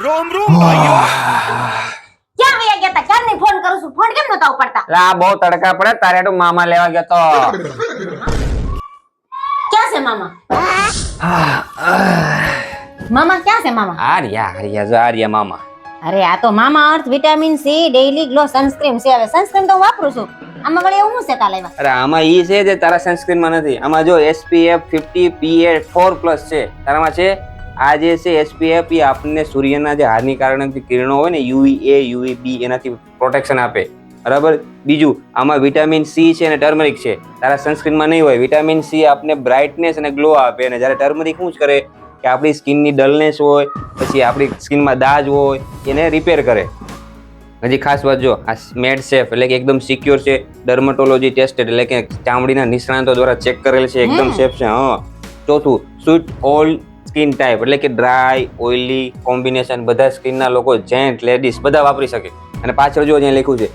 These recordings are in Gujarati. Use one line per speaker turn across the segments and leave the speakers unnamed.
रोम रोम भाइयों।
ક્યાં વયા ગયા તા? ક્યારની ફોન કરું છું, ફોન કેમ નતા ઉપાડતા?
લા બહુ તડકા પડે તારે તો મામા લેવા ગયો તો
ક્યાં છે મામા? મામા ક્યાં છે મામા?
આર્યા મામા
અરે આ તો Mamaearth vitamin C daily glow sunscreen છે. હવે સનસ્ક્રીન તો હું વાપરું છું. આમાં વળી એવું શું છે કાલે?
અરે આમાં ઈ છે જે તારા સનસ્ક્રીન માં નથી. આમાં જો SPF 50 PA4+ છે તારામાં છે. આ જે છે SPF એ આપણને સૂર્યના જે હાનિકારક કિરણો હોય ને UVA UVB એનાથી પ્રોટેક્શન આપે, બરાબર. બીજું આમાં વિટામિન સી છે અને ટર્મરિક છે. તારા સનસ્ક્રીનમાં નહીં હોય. વિટામિન સી આપને બ્રાઇટનેસ અને ગ્લો આપે, અને જ્યારે ટર્મરિક શું જ કરે કે આપણી સ્કિનની ડલનેસ હોય, પછી આપણી સ્કિનમાં દાજ હોય એને રિપેર કરે. હજી ખાસ વાત જો, આ મેડ સેફ એટલે કે એકદમ સિક્યોર છે, ડર્મેટોલોજી ટેસ્ટેડ એટલે કે ચામડીના નિષ્ણાતો દ્વારા ચેક કરેલ છે, એકદમ સેફ છે. હા. ચોથું, સૂટ ઓલ સ્કિન ટાઈપ એટલે કે ડ્રાય ઓઇલી કોમ્બિનેશન બધા સ્કિનના લોકો, જેન્ટ લેડીઝ બધા વાપરી શકે. અને પાછળ જો અહીંયા લખ્યું છે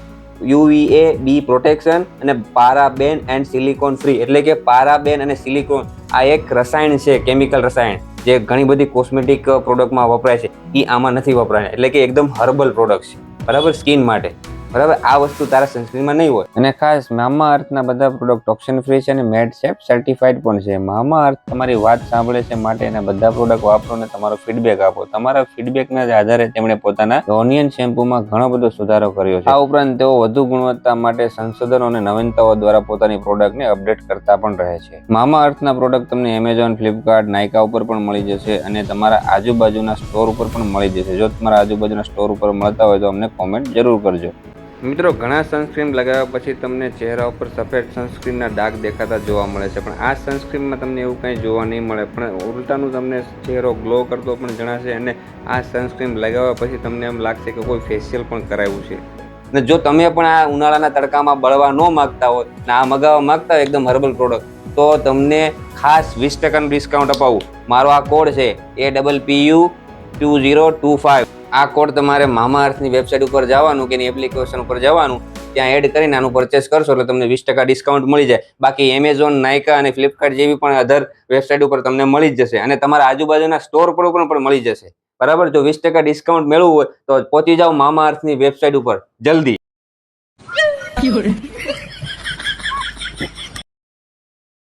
UVAB પ્રોટેક્શન અને પારાબેન એન્ડ સિલિકોન ફ્રી એટલે કે પારાબેન અને સિલિકોન આ એક રસાયણ છે, કેમિકલ રસાયણ જે ઘણી બધી કોસ્મેટિક પ્રોડક્ટમાં વપરાય છે. એ આમાં નથી વપરાય, એટલે કે એકદમ હર્બલ પ્રોડક્ટ છે, બરાબર, સ્કિન માટે. બરાબર, આ વસ્તુ તારા સનસ્ક્રીનમાં નહીં હોય. અને ખાસ મામા અર્થના બધા પ્રોડક્ટ ટોક્સિન ફ્રી છે અને મેડ સેફ સર્ટિફાઈડ પણ છે. મામા અર્થ તમારી વાત સાંભળે છે, માટે એના બધા પ્રોડક્ટ વાપરો અને તમારો ફીડબેક આપો. તમારા ફીડબેકના આધારે તેમણે પોતાના ઓનિયન શેમ્પૂમાં ઘણો બધો સુધારો કર્યો છે. આ ઉપરાંત તેઓ વધુ ગુણવત્તા માટે સંશોધનો અને નવીનતાઓ દ્વારા પોતાની પ્રોડક્ટને અપડેટ કરતા પણ રહે છે. મામા અર્થના પ્રોડક્ટ તમને એમેઝોન, ફ્લિપકાર્ટ, નાયકા ઉપર પણ મળી જશે અને તમારા આજુબાજુના સ્ટોર ઉપર પણ મળી જશે. જો તમારા આજુબાજુના સ્ટોર ઉપર મળતા હોય તો અમને કોમેન્ટ જરૂર કરજો. મિત્રો, ઘણા સનસ્ક્રીન લગાવ્યા પછી તમને ચહેરા ઉપર સફેદ સનસ્ક્રીનના ડાઘ દેખાતા જોવા મળે છે, પણ આ સનસ્ક્રીનમાં તમને એવું કંઈ જોવા નહીં મળે, પણ ઉલટાનું તમને ચહેરો ગ્લો કરતો પણ જણાશે. અને આ સનસ્ક્રીન લગાવ્યા પછી તમને એમ લાગશે કે કોઈ ફેશિયલ પણ કરાવ્યું છે. અને જો તમે પણ આ ઉનાળાના તડકામાં બળવા ન માગતા હોય ને આ મગાવવા માગતા હોય એકદમ હર્બલ પ્રોડક્ટ, તો તમને ખાસ 20% ડિસ્કાઉન્ટ અપાવું. મારો આ કોડ છે APPU2025. આ કોડ તમારે મામા અર્થની વેબસાઇટ ઉપર જવાનું કે એની એપ્લિકેશન ઉપર જવાનું, ત્યાં એડ કરીને આનું પરચેસ કરશો એટલે તમને 20% ડિસ્કાઉન્ટ મળી જાય. બાકી એમેઝોન, નાયકા અને ફ્લિપકાર્ટ જેવી પણ અધર વેબસાઇટ ઉપર તમને મળી જ જશે અને તમારા આજુબાજુના સ્ટોર પર પણ મળી જશે, બરાબર. જો 20% ડિસ્કાઉન્ટ મેળવવું હોય તો પહોંચી જાઓ મામા અર્થની વેબસાઇટ ઉપર જલ્દી.